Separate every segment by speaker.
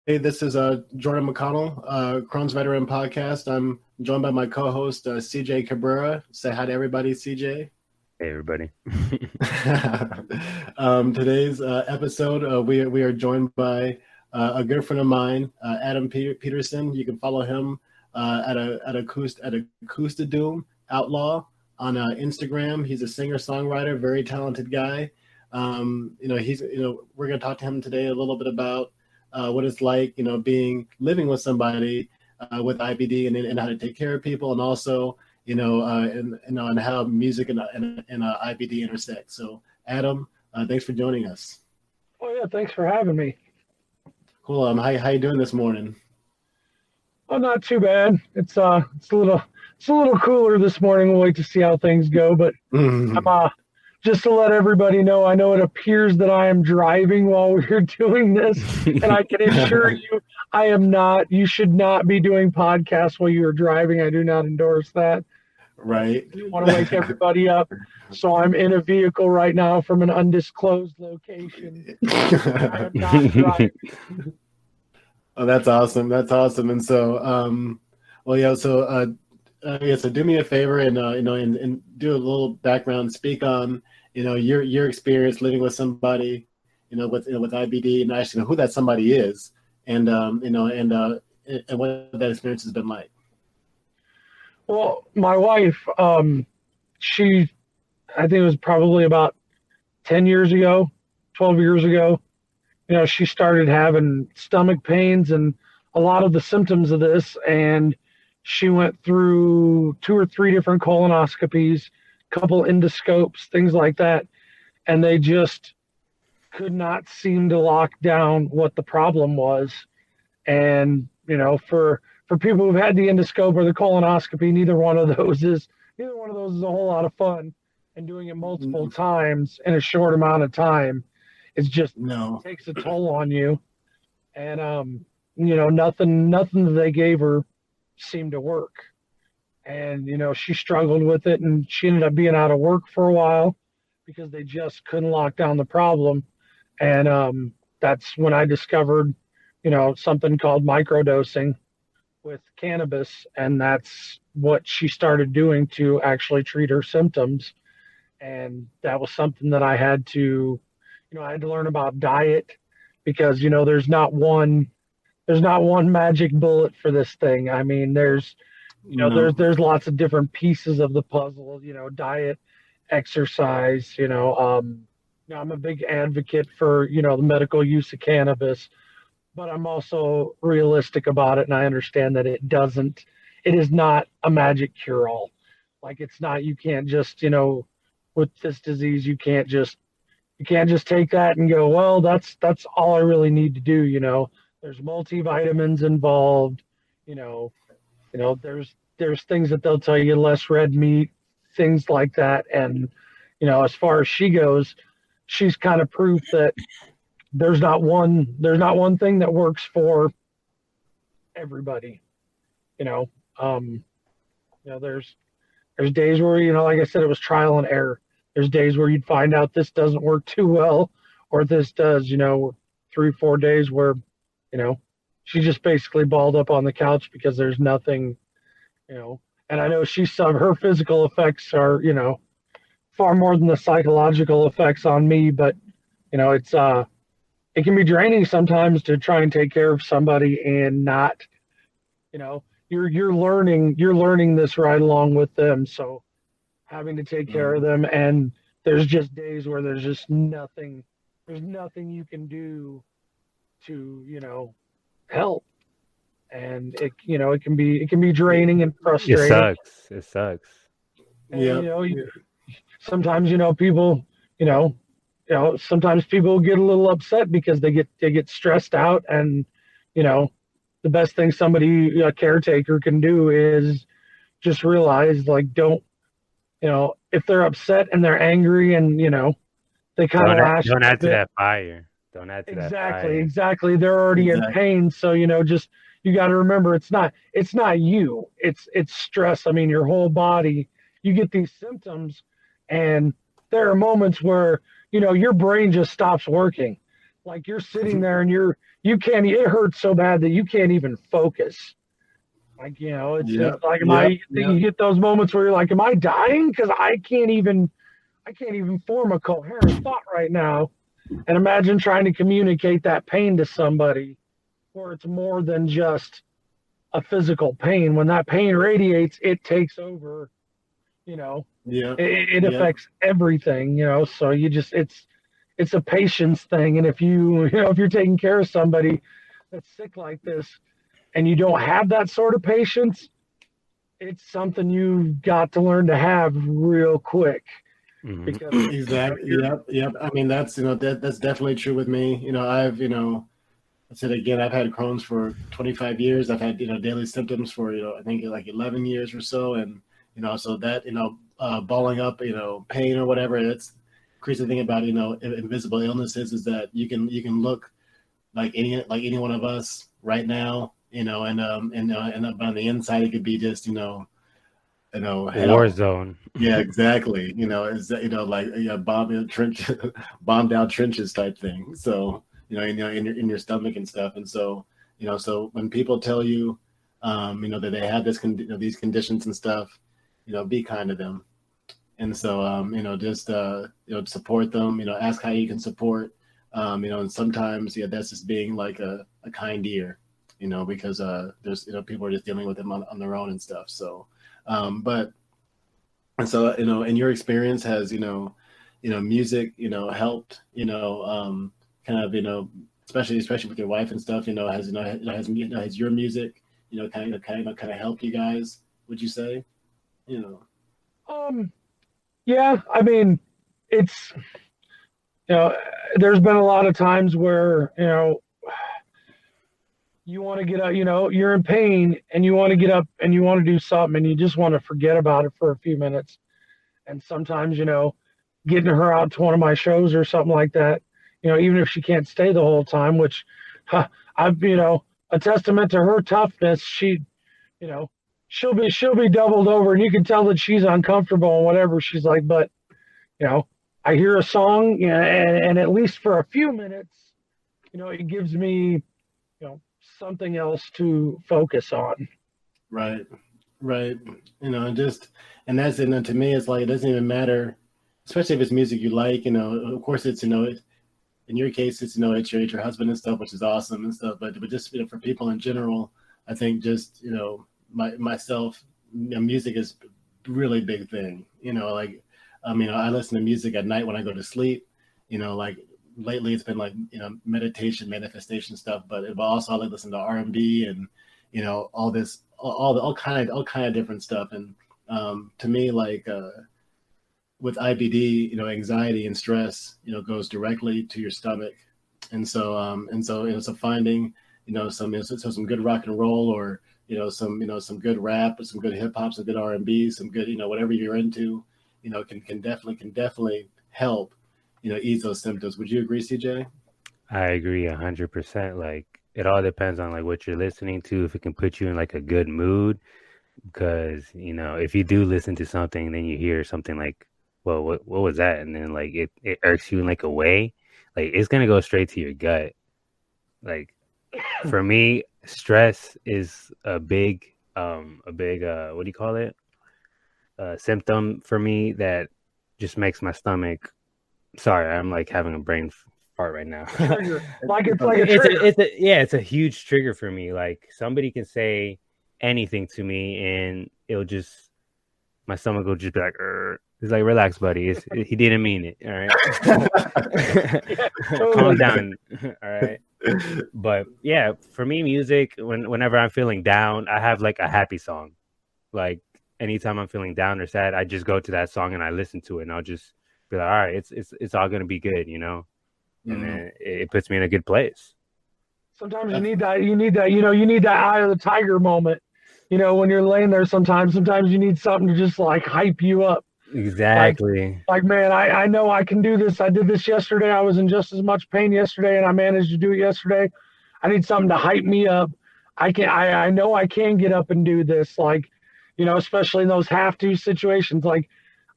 Speaker 1: This is Jordan McConnell, Crohn's Veteran Podcast. I'm joined by my co-host, CJ Cabrera. Say hi to everybody, CJ.
Speaker 2: Hey, everybody.
Speaker 1: Today's episode, we are joined by a good friend of mine, Adam Peterson. You can follow him at Acoustidoom Outlaw on Instagram. He's a singer-songwriter, very talented guy. We're going to talk to him today a little bit about what it's like, living with somebody with IBD and how to take care of people, and also, and how music and IBD intersect. So, Adam, thanks for joining us.
Speaker 3: Oh yeah, thanks for having me.
Speaker 1: Cool. How you doing this morning?
Speaker 3: Oh, not too bad. It's a little cooler this morning. We'll wait to see how things go, but I'm just to let everybody know, I know it appears that I am driving while we're doing this, and I can assure you I am not. You should not be doing podcasts while you're driving. I do not endorse that.
Speaker 1: Right.
Speaker 3: I want to wake everybody up. So I'm in a vehicle right now from an undisclosed location. I am not driving.
Speaker 1: Oh, that's awesome. That's awesome. And so, so do me a favor and and do a little background. Speak on your experience living with somebody with IBD, and actually who that somebody is, and what that experience has been like.
Speaker 3: Well, my wife, I think it was probably about 10 years ago, 12 years ago. She started having stomach pains and a lot of the symptoms of this, and she went through 2 or 3 different colonoscopies, a couple endoscopes, things like that, and they just could not seem to lock down what the problem was. And for people who've had the endoscope or the colonoscopy, neither one of those is a whole lot of fun. And doing it multiple times in a short amount of time, it's just it takes a toll on you. And nothing that they gave her seemed to work. And she struggled with it, and she ended up being out of work for a while because they just couldn't lock down the problem. And that's when I discovered something called microdosing with cannabis, and that's what she started doing to actually treat her symptoms. And that was something that I had to learn about diet, because there's not one magic bullet for this thing. I mean, there's lots of different pieces of the puzzle, diet, exercise, I'm a big advocate for, the medical use of cannabis, but I'm also realistic about it. And I understand that it is not a magic cure all. Like, it's not, you can't just, with this disease, you can't just take that and go, well, that's all I really need to do. There's multivitamins involved, there's things that they'll tell you, less red meat, things like that. And, as far as she goes, she's kind of proof that there's not one thing that works for everybody. There's days where, like I said, it was trial and error. There's days where you'd find out this doesn't work too well, or this does, 3-4 days where, she just basically balled up on the couch because there's nothing, and I know her physical effects are, far more than the psychological effects on me, but, it can be draining sometimes to try and take care of somebody and not, you're learning this right along with them. So having to take care of them, and there's just days where there's just nothing you can do to, help. And it can be draining and frustrating.
Speaker 2: It sucks.
Speaker 3: And, sometimes, people, sometimes people get a little upset because they get stressed out, and, the best thing a caretaker can do is just realize, like, don't, if they're upset and they're angry and, they kind of lash.
Speaker 2: Don't add to that fire. Don't add to that fire.
Speaker 3: Exactly. They're already in pain. So, just, you got to remember, it's not you, it's stress. I mean, your whole body, you get these symptoms, and there are moments where, your brain just stops working. Like you're sitting there and you can't, it hurts so bad that you can't even focus. Like, you know, it's like, you get those moments where you're like, am I dying? Because I can't even form a coherent thought right now. And imagine trying to communicate that pain to somebody where it's more than just a physical pain. When that pain radiates, it takes over, you know, it affects everything, you know, so you just, it's a patience thing. And if if you're taking care of somebody that's sick like this and you don't have that sort of patience, it's something you've got to learn to have real quick.
Speaker 1: Because, exactly. Yep. I mean, that's, that's definitely true with me. You know, I said again, I've had Crohn's for 25 years. I've had, daily symptoms for, I think like 11 years or so. And, so that, balling up, pain or whatever, it's crazy thing about, invisible illnesses is that you can look like any one of us right now, and on the inside, it could be just,
Speaker 2: war zone.
Speaker 1: Yeah, exactly. Is bombed out trenches type thing. So, in your stomach and stuff. And so, so when people tell you, that they have these conditions and stuff, be kind to them. And so, just, support them, ask how you can support, and sometimes, that's just being like a kind ear, because, there's, people are just dealing with them on their own and stuff. So, and so, in your experience has, music, helped, kind of, especially with your wife and stuff, has your music, kind of helped you guys, would you say?
Speaker 3: Yeah, I mean, it's, there's been a lot of times where, you want to get up, you're in pain and you want to get up and you want to do something and you just want to forget about it for a few minutes. And sometimes, getting her out to one of my shows or something like that, even if she can't stay the whole time, which I've, a testament to her toughness. She, she'll be doubled over and you can tell that she's uncomfortable and whatever. She's like, but, I hear a song, and at least for a few minutes, it gives me, something else to focus on.
Speaker 1: Right. And that's, to me, it's like, it doesn't even matter, especially if it's music you like, of course it's, in your case, it's, it's your husband and stuff, which is awesome and stuff, but just, for people in general, I think just, myself, music is a really big thing, I listen to music at night when I go to sleep, like lately it's been like, meditation, manifestation stuff, but also I like listen to R&B and, all kind of different stuff. And to me, like with IBD, anxiety and stress, goes directly to your stomach. And so, so finding, some good rock and roll or, some good rap, some good hip hop, some good R&B, some good, whatever you're into, can definitely help, ease those symptoms. Would you agree, CJ?
Speaker 2: I agree 100%. Like, it all depends on like what you're listening to, if it can put you in like a good mood. Because, if you do listen to something, then you hear something like, well, what was that? And then like it irks you in like a way, like it's gonna go straight to your gut. Like for me, stress is a big what do you call it? Symptom for me that just makes my stomach. Sorry, I'm like having a brain fart right now. It's a huge trigger for me. Like somebody can say anything to me and it'll just, my stomach will just be like, it's like, relax, buddy. He didn't mean it. All right. Calm down. All right. But yeah, for me, music, whenever I'm feeling down, I have like a happy song. Like anytime I'm feeling down or sad, I just go to that song and I listen to it and I'll just be like, all right, it's all going to be good, and then it puts me in a good place.
Speaker 3: Sometimes you need that, you need that eye of the tiger moment, when you're laying there. Sometimes you need something to just like hype you up.
Speaker 2: Exactly.
Speaker 3: Like man, I know I can do this. I did this yesterday. I was in just as much pain yesterday and I managed to do it yesterday. I need something to hype me up. I know I can get up and do this. Like, especially in those have to situations, like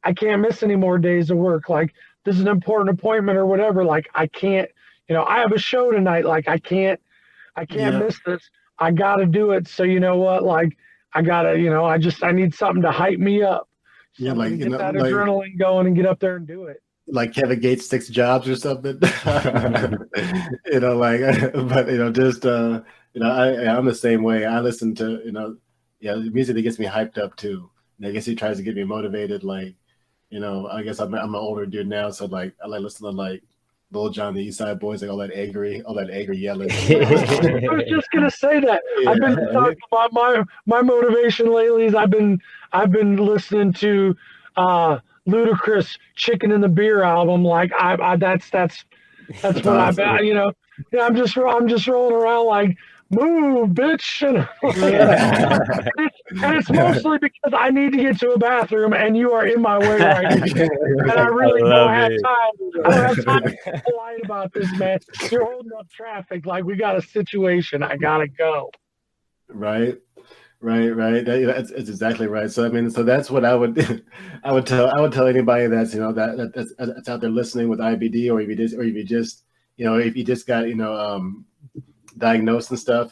Speaker 3: I can't miss any more days of work. Like this is an important appointment or whatever. Like I can't, I have a show tonight. Like I can't
Speaker 1: Yeah.
Speaker 3: miss this. I got to do it. So you know what? Like I gotta, I need something to hype me up,
Speaker 1: Yeah,
Speaker 3: something
Speaker 1: like
Speaker 3: to get that adrenaline going and get up there and do it.
Speaker 1: like Kevin Gates 6 jobs or something. Like, but just I'm the same way. I listen to the music that gets me hyped up too. And I guess he tries to get me motivated. Like, I guess I'm an older dude now, so like I like listening to like Lil Jon, the East Side Boys, like all that angry yelling.
Speaker 3: I was just gonna say that. I've been talking about my motivation lately. Is I've been listening to Ludacris "Chicken in the Beer" album. Like that's what I've
Speaker 1: awesome.
Speaker 3: been. I'm just rolling around like move, bitch, and it's mostly because I need to get to a bathroom, and you are in my way right now, and I really don't have time. I don't have time to be polite about this, man. You're holding up traffic. Like we got a situation. I gotta go.
Speaker 1: Right. It's exactly right. So I mean, so that's what I would I would tell anybody that's that's out there listening with IBD, or if you just got diagnosed and stuff,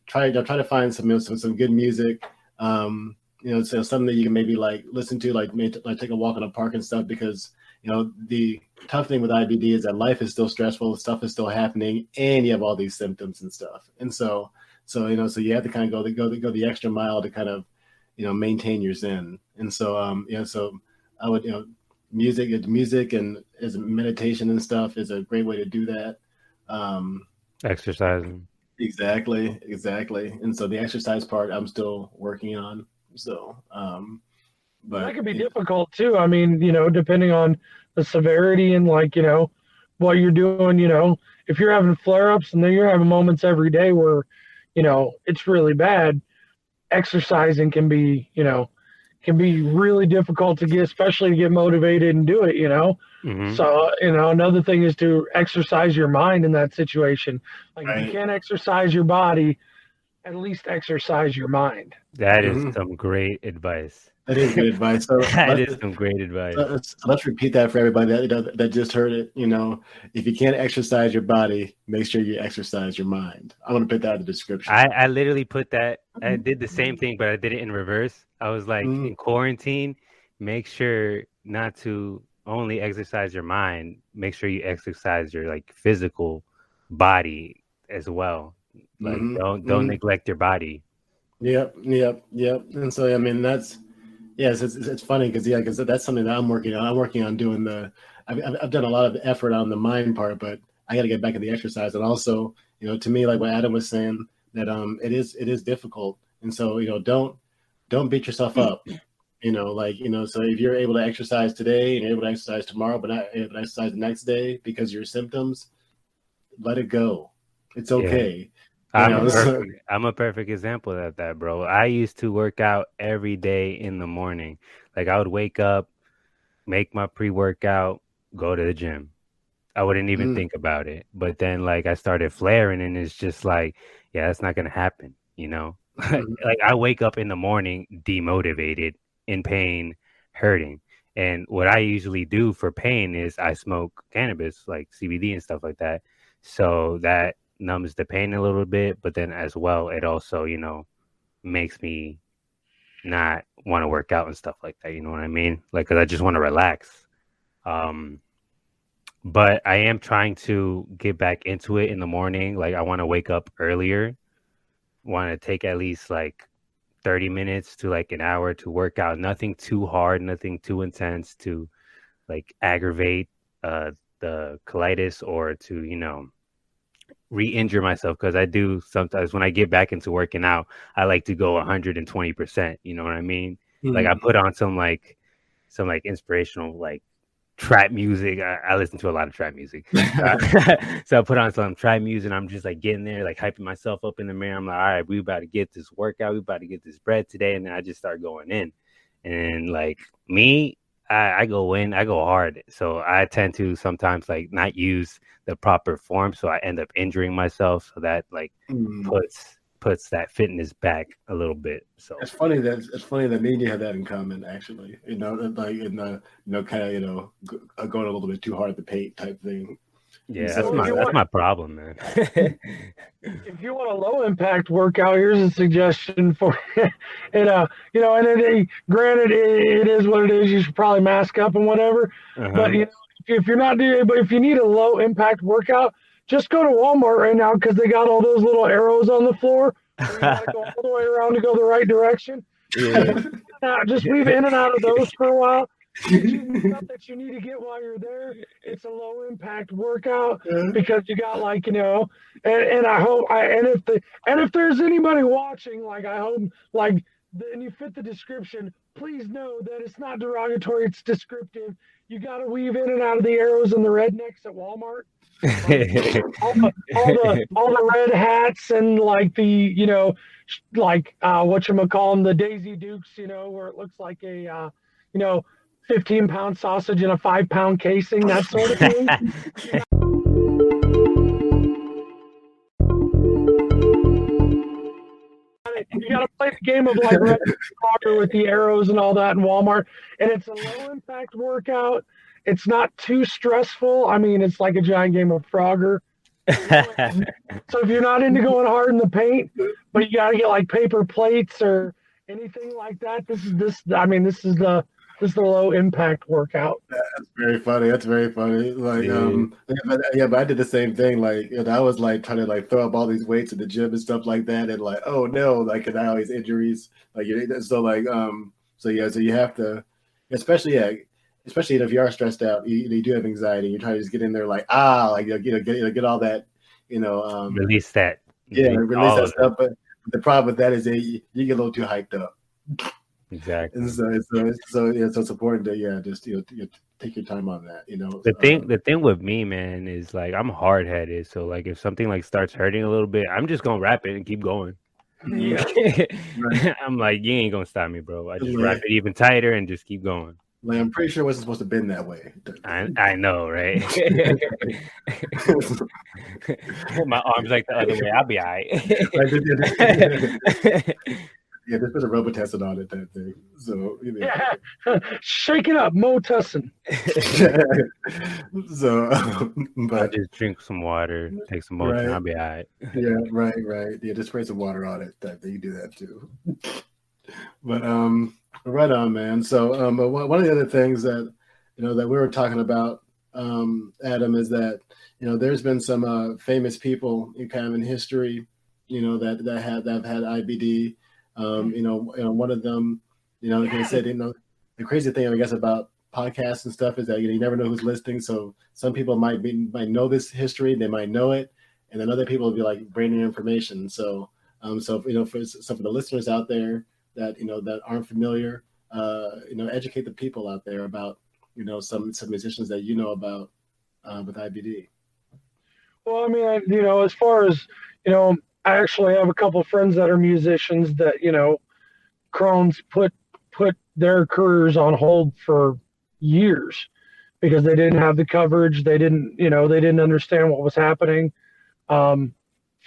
Speaker 1: try to find some good music, so something that you can maybe like listen to, like maybe like take a walk in a park and stuff, because the tough thing with IBD is that life is still stressful, stuff is still happening, and you have all these symptoms and stuff, and so you have to kind of go the extra mile to kind of maintain your zen, and so so I would music and as meditation and stuff is a great way to do that.
Speaker 2: Exercising.
Speaker 1: Exactly. And so the exercise part I'm still working on. So, but
Speaker 3: that could be difficult too. I mean, depending on the severity and like, what you're doing, if you're having flare-ups and then you're having moments every day where, it's really bad, exercising can be really difficult to get, especially to get motivated and do it,
Speaker 2: Mm-hmm.
Speaker 3: So, another thing is to exercise your mind in that situation. Like if you
Speaker 1: Right.
Speaker 3: can't exercise your body, at least exercise your mind.
Speaker 2: That is some great advice.
Speaker 1: That is good advice. So
Speaker 2: That is some great advice.
Speaker 1: let's repeat that for everybody that just heard it. If you can't exercise your body, make sure you exercise your mind. I'm gonna put that in the description.
Speaker 2: I literally put that. I did the same thing, but I did it in reverse. I was like, in quarantine, make sure not to only exercise your mind. Make sure you exercise your like physical body as well. Like don't neglect your body.
Speaker 1: Yep. And so I mean it's funny because that's something that I'm working on. I'm working on doing I've done a lot of effort on the mind part, but I got to get back to the exercise. And also, to me, like what Adam was saying, that it is difficult, and so don't beat yourself up. So if you're able to exercise today and you're able to exercise tomorrow, but not able to exercise the next day because of your symptoms, let it go. It's okay.
Speaker 2: Yeah. I'm a perfect example of that, bro. I used to work out every day in the morning. Like I would wake up, make my pre-workout, go to the gym. I wouldn't even think about it. But then like I started flaring and it's just like, yeah, that's not going to happen, Like I wake up in the morning demotivated, in pain, hurting. And what I usually do for pain is I smoke cannabis, like CBD and stuff like that. So that numbs the pain a little bit, but then as well, it also, makes me not want to work out and stuff like that. You know what I mean? Like, 'cause I just want to relax. But I am trying to get back into it in the morning. Like I want to wake up earlier, want to take at least like 30 minutes to like an hour to work out. Nothing too hard, nothing too intense to like aggravate the colitis or to, re-injure myself, because I do sometimes when I get back into working out, I like to go 120%. You know what I mean? Like I put on some inspirational like trap music. I listen to a lot of trap music. So I put on some trap music and I'm just like getting there, like hyping myself up in the mirror. I'm like, all right, we about to get this workout. We about to get this bread today. And then I just start going in. And like me, I go in, I go hard. So I tend to sometimes like not use the proper form. So I end up injuring myself. So that like puts that fitness back a little bit. So
Speaker 1: it's funny that me and you have that in common, actually. Like in the kind of going a little bit too hard at the paint type thing.
Speaker 2: Yeah,
Speaker 1: So
Speaker 2: that's my problem, man.
Speaker 3: if you want a low impact workout, here's a suggestion for and and granted it is what it is. You should probably mask up and whatever. But
Speaker 2: Uh-huh.
Speaker 3: if you're not doing, but if you need a low impact workout, just go to Walmart right now because they got all those little arrows on the floor where you got to go all the way around to go the right direction.
Speaker 2: Yeah.
Speaker 3: Just weave in and out of those for a while. Get you the stuff that you need to get while you're there. It's a low impact workout because you got and I hope and if there's anybody watching, I hope and you fit the description, please know that it's not derogatory, it's descriptive. You got to weave in and out of the arrows and the rednecks at Walmart. All the red hats and whatchamacallem, the Daisy Dukes, where it looks like a 15-pound sausage in a 5-pound casing, that sort of thing. You got to play the game of Red Soccer with the arrows and all that in Walmart, and it's a low impact workout. It's not too stressful. I mean, it's like a giant game of Frogger. So if you're not into going hard in the paint, but you got to get paper plates or anything like that, this is the low impact workout.
Speaker 1: That's very funny. That's very funny. But I did the same thing. I was trying to throw up all these weights at the gym and stuff like that, and oh no, and I had all these injuries. So you have to, especially if you are stressed out, you do have anxiety. You're trying to just get in there, get all that,
Speaker 2: release that.
Speaker 1: Release that stuff. But the problem with that is you get a little too hyped up.
Speaker 2: Exactly.
Speaker 1: And so it's important to just take your time on that.
Speaker 2: The thing with me, man, is I'm hard headed. So if something starts hurting a little bit, I'm just gonna wrap it and keep going.
Speaker 3: Yeah.
Speaker 2: I'm you ain't gonna stop me, bro. I just wrap it even tighter and just keep going.
Speaker 1: I'm pretty sure it wasn't supposed to bend that way.
Speaker 2: I know, right? My arms the other way. I'll be all right.
Speaker 1: Yeah, just put a Robitussin on it, that thing. So
Speaker 3: shake it up, Motussin.
Speaker 2: But I just drink some water, take some motion, I'll be all right.
Speaker 1: Yeah, right. Yeah, just spray some water on it. That you do that too. But right on, man. So one of the other things that that we were talking about, Adam, is that there's been some famous people in history, that have had IBD. One of them, they said, the crazy thing, I guess, about podcasts and stuff is that you never know who's listening. So some people might know this history, they might know it, and then other people will be bringing information. So for some of the listeners out there that that aren't familiar, educate the people out there about some musicians that about with IBD.
Speaker 3: Well, I mean, as far as I actually have a couple of friends that are musicians that Crohn's put their careers on hold for years because they didn't have the coverage. They didn't understand what was happening. Friend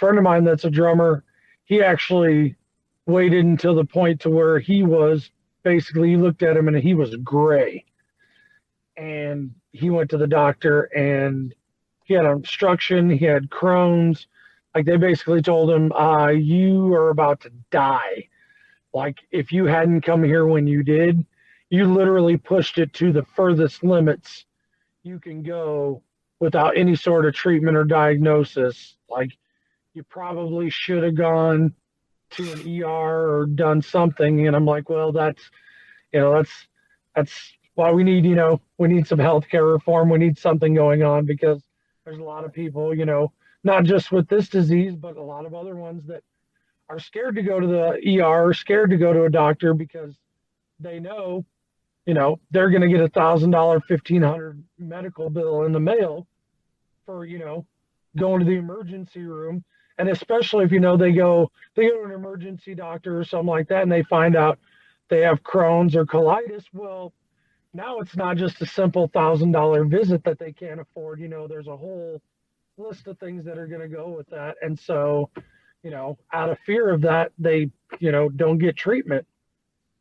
Speaker 3: of mine that's a drummer, he actually waited until the point to where he was basically, you looked at him and he was gray, and he went to the doctor and he had obstruction, he had Crohn's. They basically told him, you are about to die. If you hadn't come here when you did, you literally pushed it to the furthest limits you can go without any sort of treatment or diagnosis. You probably should have gone to an ER or done something. And I'm well, that's why we need, we need some healthcare reform. We need something going on because there's a lot of people, not just with this disease, but a lot of other ones that are scared to go to the ER, scared to go to a doctor because they know, they're going to get $1,000, $1,500 medical bill in the mail for, going to the emergency room. And especially if, they go to an emergency doctor or something like that, and they find out they have Crohn's or colitis. Well, now it's not just a simple $1,000 visit that they can't afford. There's a whole list of things that are going to go with that. And so, out of fear of that, they, don't get treatment.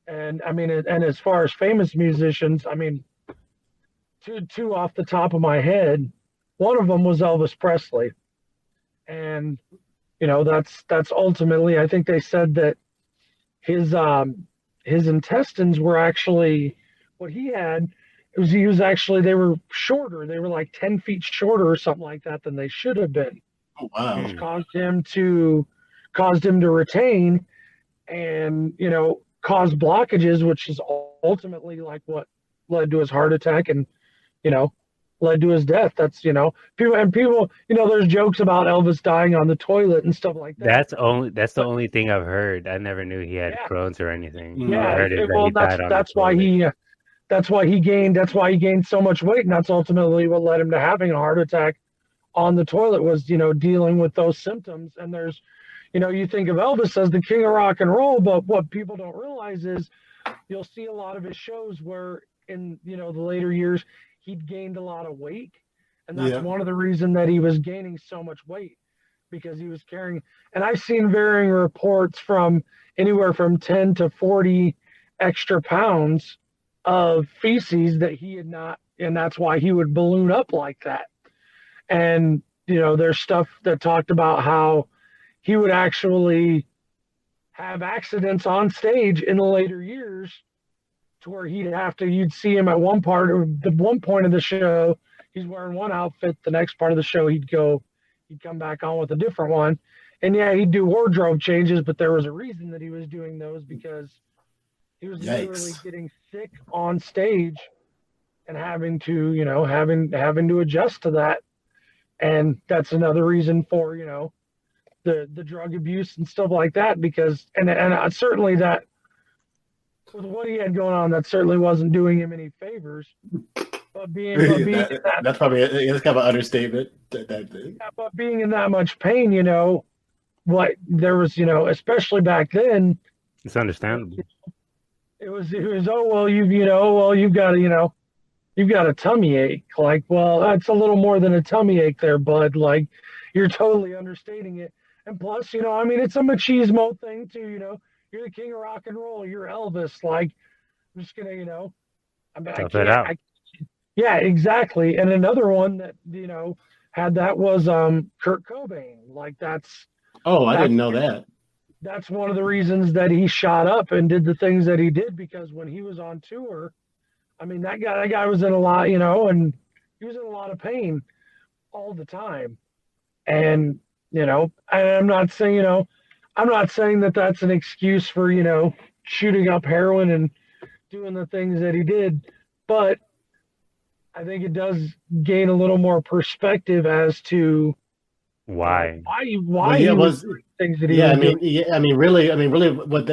Speaker 3: And I mean, and as far as famous musicians, I mean, two off the top of my head, One of them was Elvis Presley, and that's ultimately, I think they said that his intestines were actually what he had. It was he was actually they were shorter. They were like 10 feet shorter or something like that than they should have been,
Speaker 1: Oh, wow.
Speaker 3: which caused him to retain, and caused blockages, which is ultimately like what led to his heart attack, and you know led to his death. That's people, there's jokes about Elvis dying on the toilet and stuff like that.
Speaker 2: That's the
Speaker 3: But
Speaker 2: only thing I've heard. I never knew he had
Speaker 3: yeah,
Speaker 2: Crohn's or anything. All I
Speaker 3: yeah.
Speaker 2: heard is that
Speaker 3: Well,
Speaker 2: he died on the
Speaker 3: that's why
Speaker 2: toilet.
Speaker 3: he gained so much weight, and that's ultimately what led him to having a heart attack on the toilet, was dealing with those symptoms. And there's, you think of Elvis as the king of rock and roll, but what people don't realize is you'll see a lot of his shows where in the later years he'd gained a lot of weight, and that's
Speaker 1: Yeah.
Speaker 3: one of the reasons that he was gaining so much weight, because he was carrying. And I've seen varying reports from anywhere from 10 to 40 extra pounds of feces that he had not, and that's why he would balloon up like that. And there's stuff that talked about how he would actually have accidents on stage in the later years, to where you'd see him at one point of the show, he's wearing one outfit. The next part of the show, he'd come back on with a different one. And yeah, he'd do wardrobe changes, but there was a reason that he was doing those, because he was literally getting sick on stage and having to adjust to that. And that's another reason for, the drug abuse and stuff like that, because, and certainly that, with what he had going on, that certainly wasn't doing him any favors. But
Speaker 1: that's probably it's kind of an understatement.
Speaker 3: But being in that much pain, what there was, especially back then,
Speaker 2: It's understandable.
Speaker 3: it was oh well, you've got a tummy ache. Like, well, that's a little more than a tummy ache there, bud. Like, you're totally understating it. And plus, it's a machismo thing too. You're the king of rock and roll. You're Elvis. Like, I'm just gonna,
Speaker 2: Tough it out.
Speaker 3: yeah, exactly. And another one that had that was Kurt Cobain. Like,
Speaker 1: I didn't know that.
Speaker 3: That's one of the reasons that he shot up and did the things that he did, because when he was on tour, that guy was in a lot, and he was in a lot of pain all the time. And I'm not saying that that's an excuse for shooting up heroin and doing the things that he did, but I think it does gain a little more perspective as to
Speaker 2: why
Speaker 3: he was doing things that he was doing.
Speaker 1: Really, what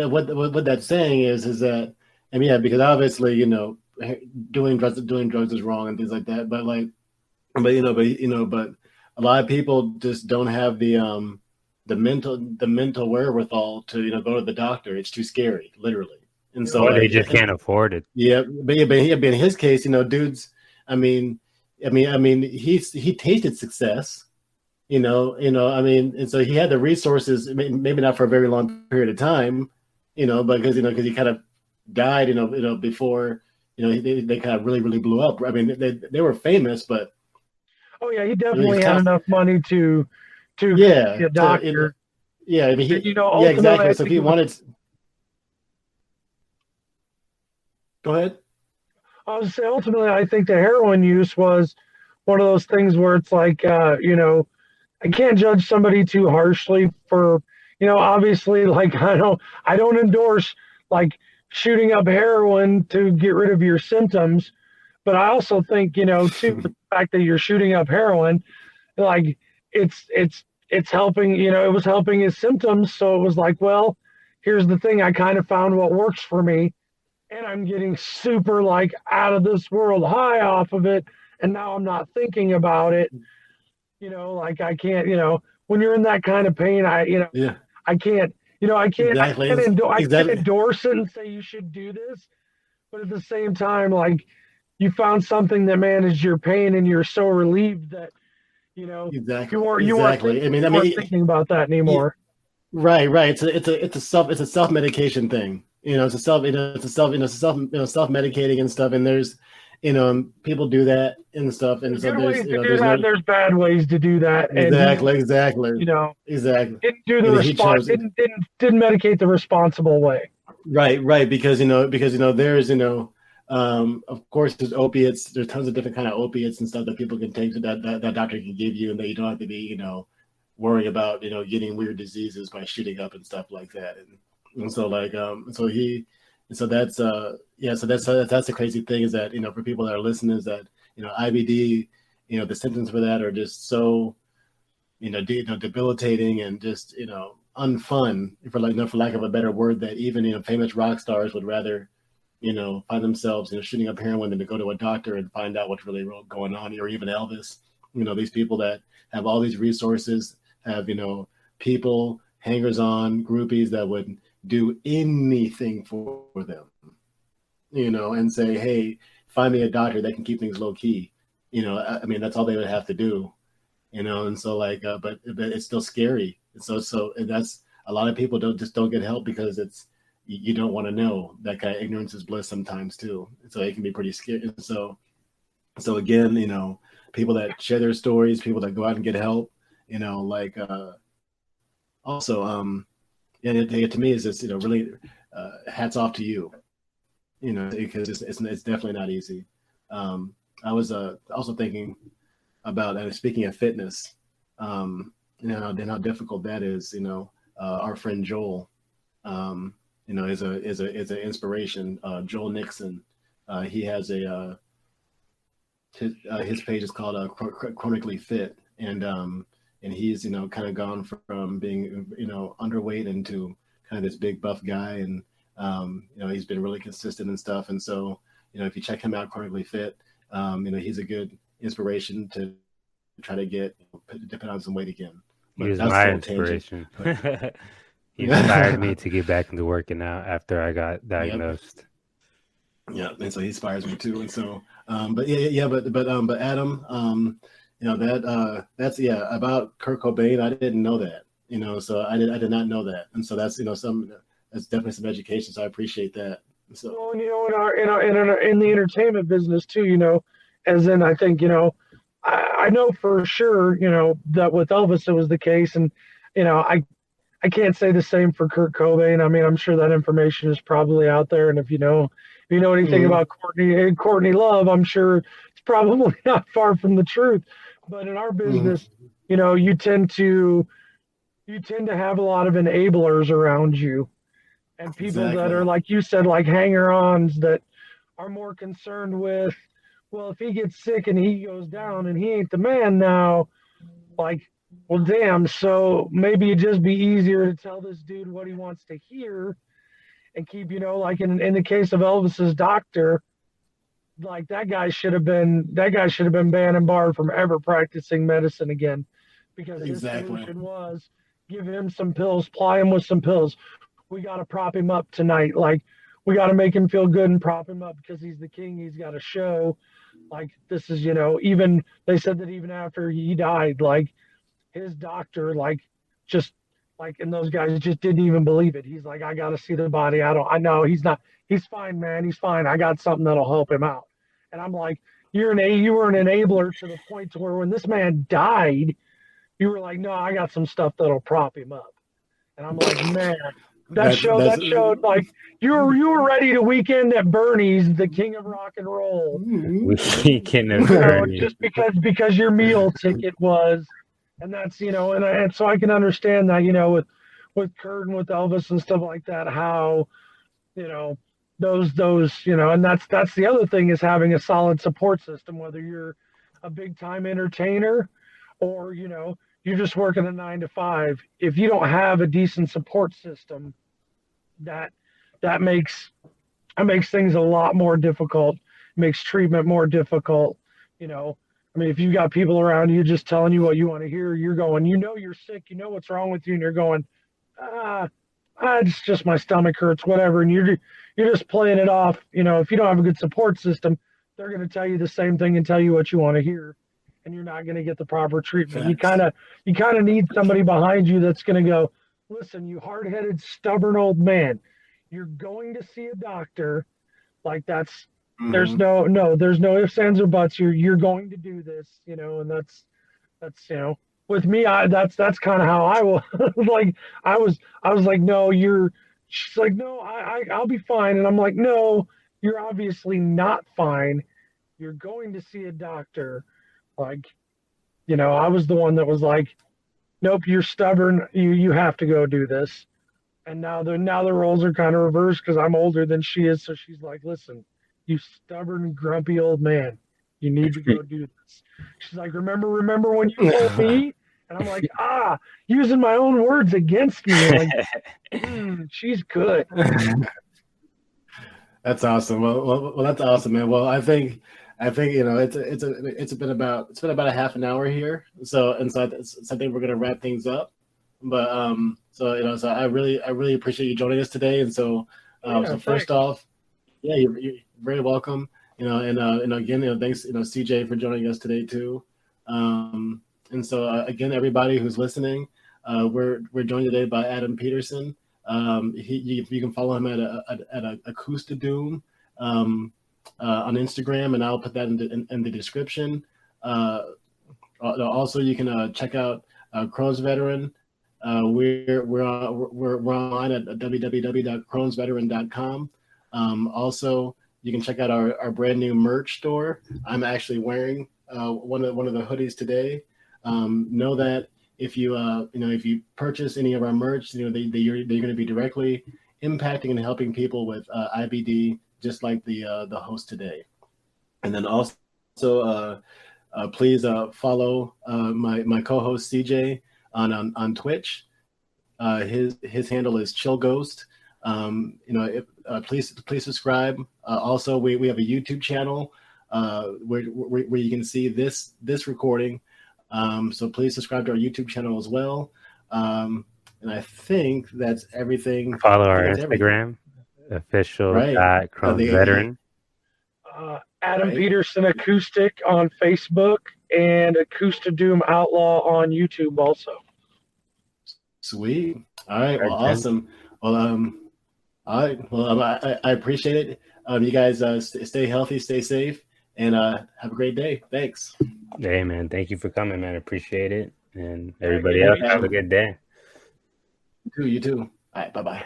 Speaker 1: that's saying is that, because obviously, doing drugs is wrong and things like that, but a lot of people just don't have the mental wherewithal to go to the doctor. It's too scary, literally, and so
Speaker 2: they just can't afford it.
Speaker 1: Yeah, but in his case, dudes. He tasted success, and so he had the resources. Maybe not for a very long period of time, because he kind of died, before they kind of really blew up. They were famous, but
Speaker 3: oh yeah, he definitely had enough money to be a doctor.
Speaker 1: Exactly. So if he wanted, go ahead.
Speaker 3: I was say ultimately, I think the heroin use was one of those things where it's like, I can't judge somebody too harshly for, obviously, like I don't endorse like shooting up heroin to get rid of your symptoms, but I also think, too, the fact that you're shooting up heroin, like it's helping, it was helping his symptoms. So it was like, well, here's the thing. I kind of found what works for me. And I'm getting super like out of this world high off of it. And now I'm not thinking about it. Like I can't, when you're in that kind of pain, I can't, I can't endorse it and say you should do this. But at the same time, like you found something that managed your pain and you're so relieved that,
Speaker 1: exactly.
Speaker 3: you weren't thinking about that anymore.
Speaker 1: Right. It's a self-medication thing. It's self-medicating and stuff. And people do that and stuff, and
Speaker 3: There's
Speaker 1: so
Speaker 3: good ways to do
Speaker 1: there's
Speaker 3: that.
Speaker 1: no
Speaker 3: There's bad ways to do that, and
Speaker 1: exactly,
Speaker 3: you know,
Speaker 1: exactly.
Speaker 3: didn't do the
Speaker 1: And he chose
Speaker 3: didn't medicate the responsible way.
Speaker 1: right because there's of course there's opiates. There's tons of different kind of opiates and stuff that people can take that doctor can give you, and that you don't have to be worry about getting weird diseases by shooting up and stuff like that. And so like so he so that's yeah so that's the crazy thing is that for people that are listening is that IBD, the symptoms for that are just so debilitating and just unfun, for lack of a better word, that even famous rock stars would rather find themselves shooting up heroin than to go to a doctor and find out what's really going on. Or even Elvis, these people that have all these resources, have people, hangers on, groupies that would do anything for them, and say, hey, find me a doctor that can keep things low key. I mean, that's all they would have to do, and so like but it's still scary. And that's a lot of people don't get help because you don't want to know. That kind of ignorance is bliss sometimes too. So it can be pretty scary. So again, people that share their stories, people that go out and get help, like also yeah, to me is just really hats off to you, because it's definitely not easy. I was also thinking about speaking of fitness, then how difficult that is. Our friend Joel, is an inspiration. Joel Nixon, he has his page is called Chronically Fit, and he's kind of gone from being underweight into kind of this big buff guy, and he's been really consistent and stuff. And so if you check him out, Chronically Fit, he's a good inspiration to try to put on some weight again.
Speaker 2: He was my inspiration. He inspired me to get back into working out after I got diagnosed.
Speaker 1: Yeah, and so he inspires me too. And so, but Adam, that's about Kurt Cobain. I didn't know that, so I did not know that, and so that's that's definitely some education. So I appreciate that. So,
Speaker 3: well, in the entertainment business too, as in I think I know for sure that with Elvis it was the case, and I can't say the same for Kurt Cobain. I mean, I'm sure that information is probably out there, and if you know anything about Courtney Love, I'm sure it's probably not far from the truth. But in our business, you tend to have a lot of enablers around you, and people that are, like you said, like hanger-ons that are more concerned with, well, if he gets sick and he goes down and he ain't the man now, like, well, damn, so maybe it'd just be easier to tell this dude what he wants to hear and keep, like in the case of Elvis's doctor, like that guy should have been banned and barred from ever practicing medicine again, because his solution was give him some pills, ply him with some pills. We got to prop him up tonight. Like, we got to make him feel good and prop him up because he's the king. He's got a show. Like, this is, even they said that even after he died, like his doctor, and those guys just didn't even believe it. He's like, I got to see the body. I know he's fine, man. He's fine. I got something that'll help him out. And I'm like, you were an enabler to the point to where when this man died, you were like, no, I got some stuff that'll prop him up. And I'm like, man, that showed like you were ready to weekend at Bernie's, the king of rock and roll.
Speaker 2: Weekend at Bernie's.
Speaker 3: Just because your meal ticket was, and that's and so I can understand that with Kurt and with Elvis and stuff like that, how those and that's the other thing, is having a solid support system, whether you're a big time entertainer or you're just working a 9 to 5. If you don't have a decent support system, that makes things a lot more difficult, makes treatment more difficult. I mean, if you've got people around you just telling you what you want to hear, you're going, you're sick, what's wrong with you, and you're going, it's just my stomach hurts, whatever, and you're just playing it off. If you don't have a good support system, they're going to tell you the same thing and tell you what you want to hear, and you're not going to get the proper treatment. You kind of need somebody behind you that's going to go, listen, you hard-headed, stubborn old man, you're going to see a doctor. Like, that's There's no ifs, ands, or buts. You're going to do this, and that's with me. That's kind of how I was. Like I was like, no, you're. She's like, no, I'll be fine, and I'm like, no, you're obviously not fine. You're going to see a doctor. Like, I was the one that was like, nope, you're stubborn. You have to go do this. And now the roles are kind of reversed because I'm older than she is. So she's like, listen, you stubborn, grumpy old man, you need to go do this. She's like, remember when you told me? And I'm like, using my own words against me. Like, she's good.
Speaker 1: That's awesome. Well, that's awesome, man. Well, I think it's been about a half an hour here. So I think we're gonna wrap things up. But so I really appreciate you joining us today. And so first off, you're very welcome. And again, thanks, CJ, for joining us today too. And so again, everybody who's listening, we're joined today by Adam Peterson. You can follow him at Acoustadoom on Instagram, and I'll put that in the description. Also, you can check out Crohn's Veteran. We're online at www.crohnsveteran.com. Also, you can check out our brand new merch store. I'm actually wearing one of the hoodies today. Know that if you purchase any of our merch, they're going to be directly impacting and helping people with IBD, just like the host today. And then also, please follow my co-host CJ on Twitch. His handle is Chill Ghost. Please subscribe. Also, we have a YouTube channel where you can see this recording. So please subscribe to our YouTube channel as well. And I think that's everything.
Speaker 2: Follow our Instagram, official.Crohn's Veteran.
Speaker 3: Adam Peterson Acoustic on Facebook and Acoustadoom Outlaw on YouTube also.
Speaker 1: Sweet. All right. Well, awesome. Well, all right. Well, I appreciate it. You guys stay healthy, stay safe, and have a great day. Thanks.
Speaker 2: Hey, man. Thank you for coming, man. Appreciate it. And everybody else, have a good day.
Speaker 1: You too. All right. Bye-bye.